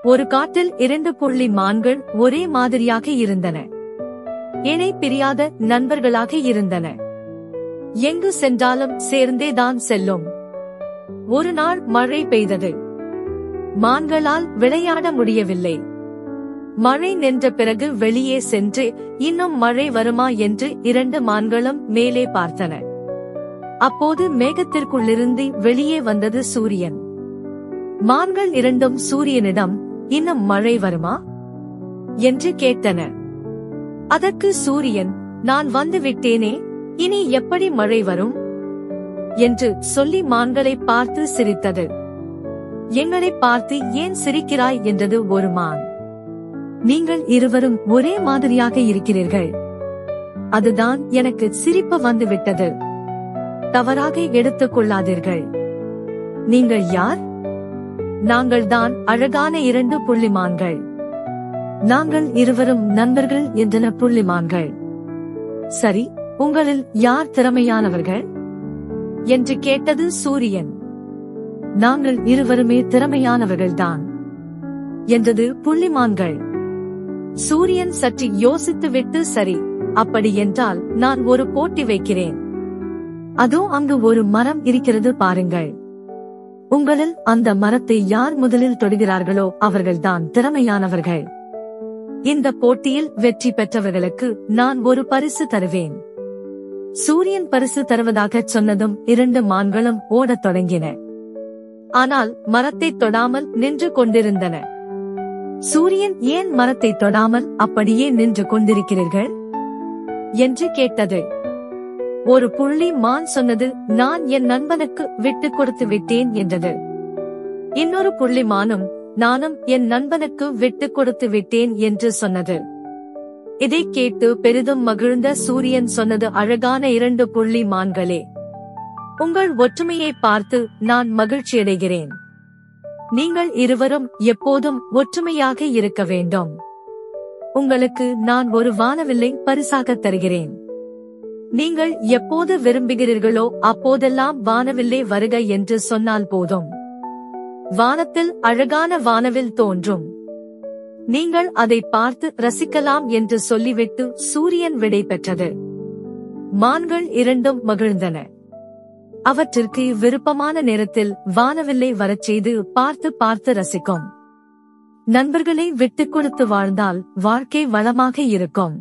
ஒரு காட்டில் 2 புள்ளி மான்கள் ஒரே மாதிரியாக இருந்தன. இணை பிரியாத நண்பர்களாக இருந்தன. எங்கு சென்றாலும் சேர்ந்தேதான் செல்லும். ஒரு நாள் மழை பெய்தது. மான்களால் விளையாட முடியவில்லை. மழை நின்ற பிறகு வெளியே சென்று இன்னும் மழை வருமா என்று 2 மான்களும் மேலே பார்த்தன. அப்போது மேகத்திற்குள்ளிருந்து வெளியே வந்தது சூரியன். மான்கள் 2ம் சூரியனிடம், இன்னும் மழை வருமா என்று கேட்டன. அதற்கு சூரியன், நான் வந்து விட்டேனே, இனி எப்படி மழை வரும் என்று சொல்லி மான்களை பார்த்து சிரித்தது. எங்களை பார்த்து ஏன் சிரிக்கிறாய் என்றது ஒரு மான். நீங்கள் இருவரும் ஒரே மாதிரியாக இருக்கிறீர்கள். அதுதான் எனக்கு சிரிப்பு வந்துவிட்டது. தவறாக எடுத்துக் கொள்ளாதீர்கள். நீங்கள் யார்? நாங்கள்தான் அழகான 2 புள்ளிமான்கள். நாங்கள் இருவரும் நண்பர்கள் என்றன புள்ளிமான்கள். சரி, உங்களில் யார் திறமையானவர்கள் என்று கேட்டது சூரியன். நாங்கள் இருவருமே திறமையானவர்கள்தான் என்றது புள்ளிமான்கள். சூரியன் சற்று யோசித்துவிட்டு, சரி, அப்படி என்றால் நான் ஒரு போட்டி வைக்கிறேன். அதோ அங்கு ஒரு மரம் இருக்கிறது பாருங்கள். உங்களில் அந்த மரத்தை யார் முதலில் தொடுகிறார்களோ அவர்கள்தான் திறமையானவர்கள். இந்த போட்டியில் வெற்றி பெற்றவர்களுக்கு நான் ஒரு பரிசு தருவேன். சூரியன் பரிசு தருவதாகச் சொன்னதும் 2 மான்களும் ஓடத் தொடங்கின. ஆனால் மரத்தை தொடாமல் நின்று கொண்டிருந்தன. சூரியன், ஏன் மரத்தை தொடாமல் அப்படியே நின்று கொண்டிருக்கிறீர்கள் என்று கேட்டது. ஒரு புள்ளி மான் சொன்னது, நான் என் நண்பனுக்கு விட்டுக் கொடுத்து விட்டேன் என்றது. இன்னொரு புள்ளி மானும், நானும் என் நண்பனுக்கு விட்டுக் கொடுத்து விட்டேன் என்று சொன்னது. இதை கேட்டு பெரிதும் மகிழ்ந்த சூரியன் சொன்னது, அழகான 2 புள்ளி மான்களே, உங்கள் ஒற்றுமையை பார்த்து நான் மகிழ்ச்சியடைகிறேன். நீங்கள் இருவரும் எப்போதும் ஒற்றுமையாக இருக்க வேண்டும். உங்களுக்கு நான் ஒரு வானவில்லை பரிசாக தருகிறேன். நீங்கள் எப்போது விரும்புகிறீர்களோ அப்போதெல்லாம் வானவில்லை வருக என்று சொன்னால் போதும். வானத்தில் அழகான வானவில் தோன்றும். நீங்கள் அதை பார்த்து ரசிக்கலாம் என்று சொல்லிவிட்டு சூரியன் விடை பெற்றது. மான்கள் 2ம் மகிழ்ந்தன. அவற்றிற்கு விருப்பமான நேரத்தில் வானவில்லை வரச் செய்து பார்த்து பார்த்து ரசிக்கும். நண்பர்களை விட்டுக் கொடுத்து வாழ்ந்தால் வாழ்க்கை வளமாக இருக்கும்.